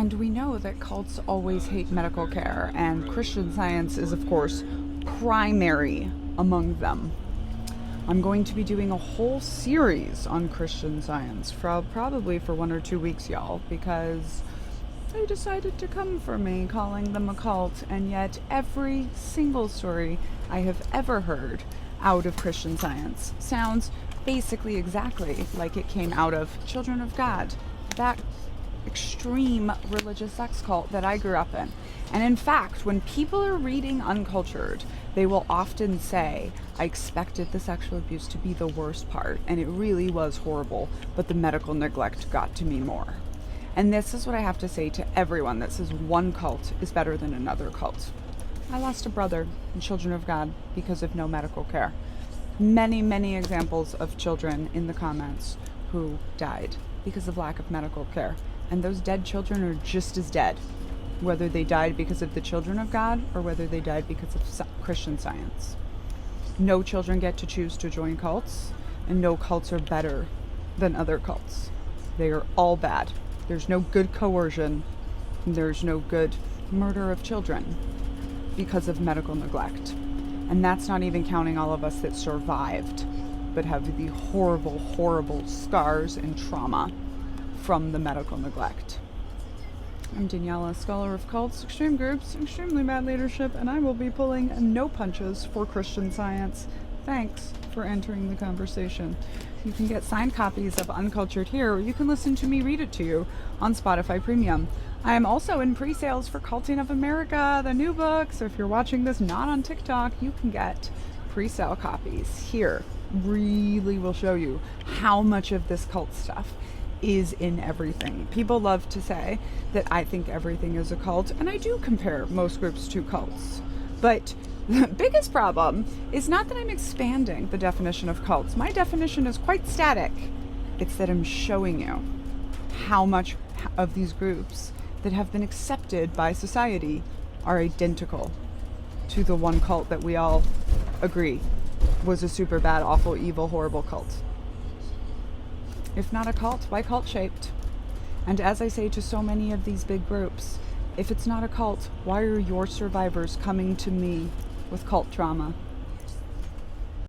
And we know that cults always hate medical care, and Christian Science is, of course, primary among them. I'm going to be doing a whole series on Christian Science, probably for 1 or 2 weeks, y'all, because they decided to come for me, calling them a cult, and yet every single story I have ever heard out of Christian Science sounds basically exactly like it came out of Children of God, that extreme religious sex cult that I grew up in. And in fact, when people are reading Uncultured, they will often say, I expected the sexual abuse to be the worst part, and it really was horrible, but the medical neglect got to me more. And this is what I have to say to everyone that says one cult is better than another cult. I lost a brother in Children of God because of no medical care. Many, many examples of children in the comments who died because of lack of medical care. And those dead children are just as dead, whether they died because of the Children of God or whether they died because of Christian Science. No children get to choose to join cults, and no cults are better than other cults. They are all bad. There's no good coercion. There's no good murder of children because of medical neglect. And that's not even counting all of us that survived, but have the horrible, horrible scars and trauma from the medical neglect. I'm Daniela, scholar of cults, extreme groups, extremely bad leadership, and I will be pulling no punches for Christian Science. Thanks for entering the conversation. You can get signed copies of Uncultured here, or you can listen to me read it to you on Spotify Premium. I am also in pre-sales for Culting of America, the new book, so if you're watching this not on TikTok, you can get pre-sale copies here. Really will show you how much of this cult stuff is in everything. People love to say that I think everything is a cult, and I do compare most groups to cults. But the biggest problem is not that I'm expanding the definition of cults. My definition is quite static. It's that I'm showing you how much of these groups that have been accepted by society are identical to the one cult that we all agree was a super bad, awful, evil, horrible cult. If not a cult, why cult-shaped? And as I say to so many of these big groups, if it's not a cult, why are your survivors coming to me with cult trauma?